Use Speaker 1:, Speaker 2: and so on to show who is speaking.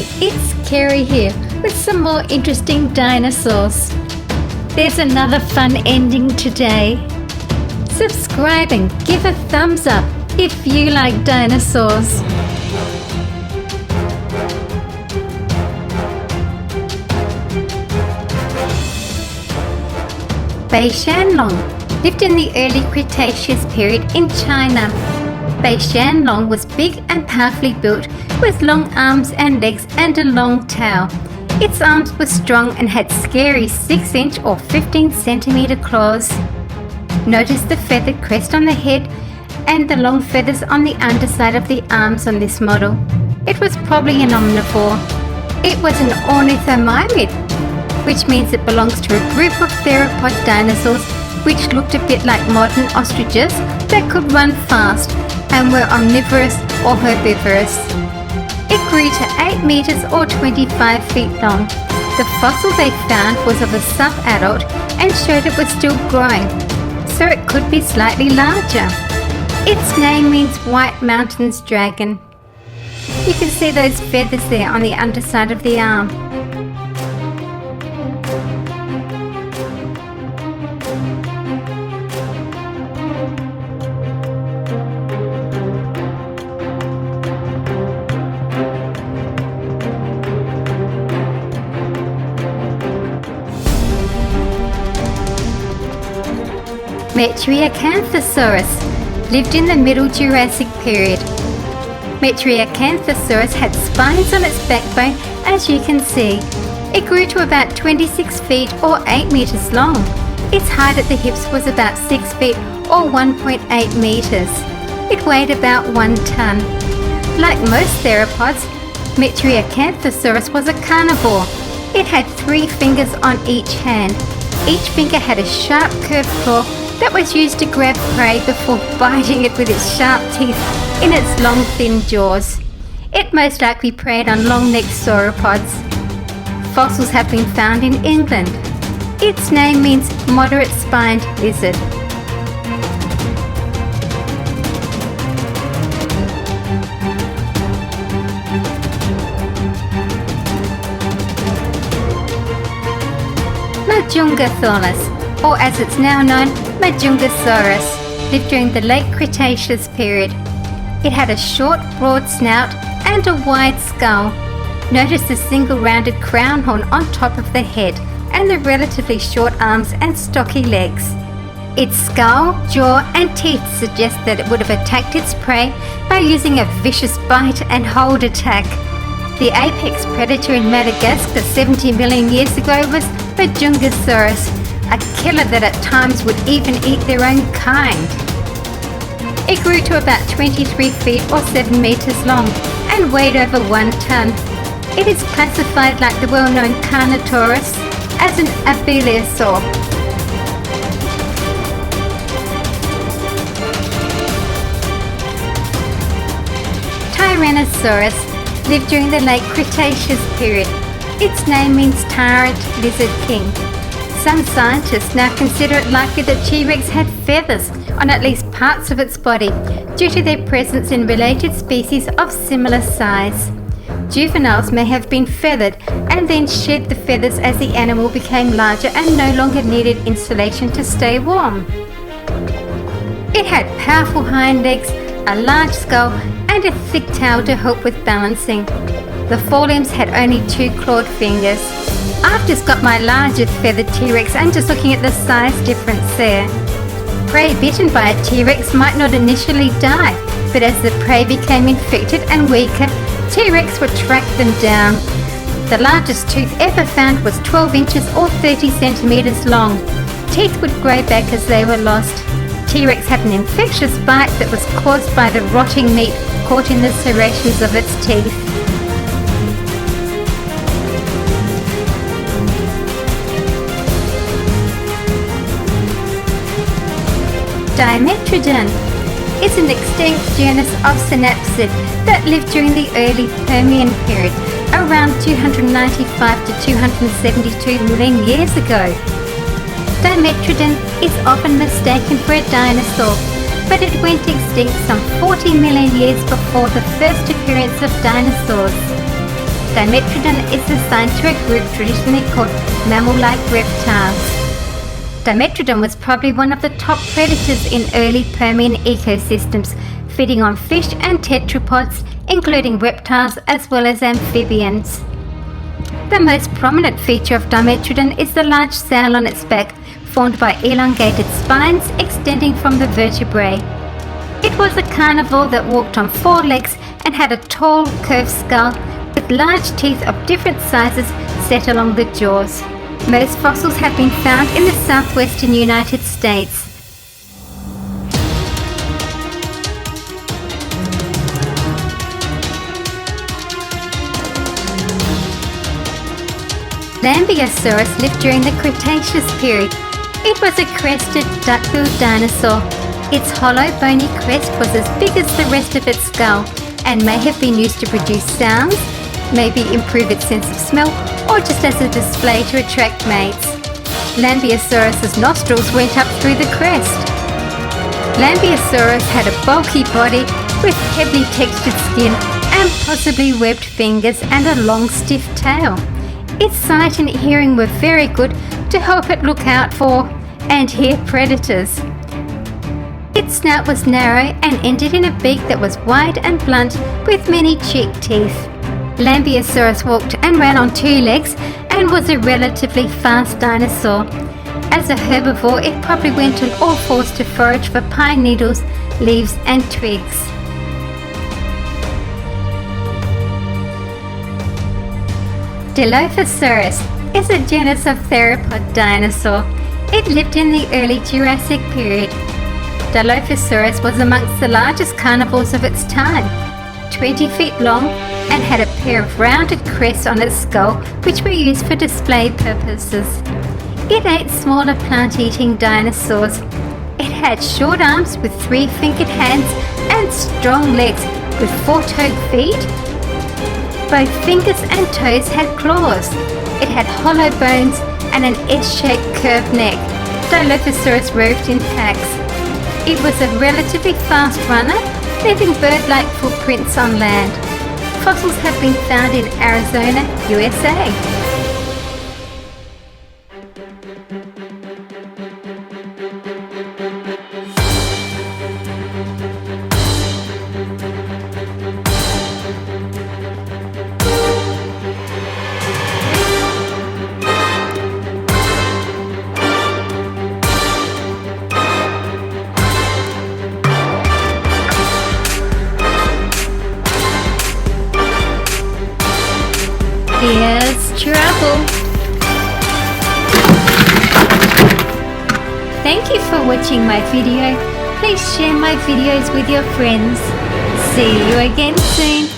Speaker 1: Hey, it's Kerry here with some more interesting dinosaurs. There's another fun ending today. Subscribe and give a thumbs up if you like dinosaurs. Beishanlong lived in the early Cretaceous period in China. Beishanlong was big and powerfully built with long arms and legs and a long tail. Its arms were strong and had scary 6-inch or 15-centimeter claws. Notice the feathered crest on the head and the long feathers on the underside of the arms on this model. It was probably an omnivore. It was an Ornithomimid, which means it belongs to a group of theropod dinosaurs which looked a bit like modern ostriches that could run fast and were omnivorous or herbivorous. It grew to 8 meters or 25 feet long. The fossil they found was of a sub-adult and showed it was still growing, so it could be slightly larger. Its name means White Mountain's Dragon. You can see those feathers there on the underside of the arm. Metriacanthosaurus lived in the Middle Jurassic period. Metriacanthosaurus had spines on its backbone, as you can see. It grew to about 26 feet or 8 meters long. Its height at the hips was about 6 feet or 1.8 meters. It weighed about 1 ton. Like most theropods, Metriacanthosaurus was a carnivore. It had 3 fingers on each hand. Each finger had a sharp curved claw that was used to grab prey before biting it with its sharp teeth in its long thin jaws. It most likely preyed on long-necked sauropods. Fossils have been found in England. Its name means moderate-spined lizard. Majungatholus, or as it's now known, Majungasaurus, lived during the late Cretaceous period. It had a short, broad snout and a wide skull. Notice the single rounded crown horn on top of the head and the relatively short arms and stocky legs. Its skull, jaw and teeth suggest that it would have attacked its prey by using a vicious bite and hold attack. The apex predator in Madagascar 70 million years ago was Majungasaurus, a killer that at times would even eat their own kind. It grew to about 23 feet or 7 meters long and weighed over 1 ton. It is classified like the well-known Carnotaurus as an Amebelodon. Tyrannosaurus lived during the late Cretaceous period. Its name means Tyrant Lizard King. Some scientists now consider it likely that T-Rex had feathers on at least parts of its body due to their presence in related species of similar size. Juveniles may have been feathered and then shed the feathers as the animal became larger and no longer needed insulation to stay warm. It had powerful hind legs, a large skull and a thick tail to help with balancing. The forelimbs had only 2 clawed fingers. I've just got my largest feathered T-Rex and just looking at the size difference there. Prey bitten by a T-Rex might not initially die, but as the prey became infected and weaker, T-Rex would track them down. The largest tooth ever found was 12 inches or 30 centimeters long. Teeth would grow back as they were lost. T-Rex had an infectious bite that was caused by the rotting meat caught in the serrations of its teeth. Dimetrodon is an extinct genus of synapsid that lived during the early Permian period, around 295 to 272 million years ago. Dimetrodon is often mistaken for a dinosaur, but it went extinct some 40 million years before the first appearance of dinosaurs. Dimetrodon is assigned to a group traditionally called mammal-like reptiles. Dimetrodon was probably one of the top predators in early Permian ecosystems, feeding on fish and tetrapods, including reptiles as well as amphibians. The most prominent feature of Dimetrodon is the large sail on its back, formed by elongated spines extending from the vertebrae. It was a carnivore that walked on 4 legs and had a tall, curved skull with large teeth of different sizes set along the jaws. Most fossils have been found in the southwestern United States. Lambeosaurus lived during the Cretaceous period. It was a crested, duck-billed dinosaur. Its hollow, bony crest was as big as the rest of its skull and may have been used to produce sounds, maybe improve its sense of smell, or just as a display to attract mates. Lambeosaurus's nostrils went up through the crest. Lambeosaurus had a bulky body with heavily textured skin and possibly webbed fingers and a long, stiff tail. Its sight and hearing were very good to help it look out for and hear predators. Its snout was narrow and ended in a beak that was wide and blunt with many cheek teeth. Lambeosaurus walked and ran on 2 legs and was a relatively fast dinosaur. As a herbivore, it probably went on all fours to forage for pine needles, leaves and twigs. Dilophosaurus is a genus of theropod dinosaur. It lived in the early Jurassic period. Dilophosaurus was amongst the largest carnivores of its time, 20 feet long, and had a pair of rounded crests on its skull which were used for display purposes. It ate smaller plant-eating dinosaurs. It had short arms with 3-fingered hands and strong legs with 4-toed feet. Both fingers and toes had claws. It had hollow bones and an S-shaped curved neck. Dilophosaurus roved in packs. It was a relatively fast runner, leaving bird-like footprints on land. Fossils have been found in Arizona, USA. Here's trouble. Thank you for watching my video. Please share my videos with your friends. See you again soon.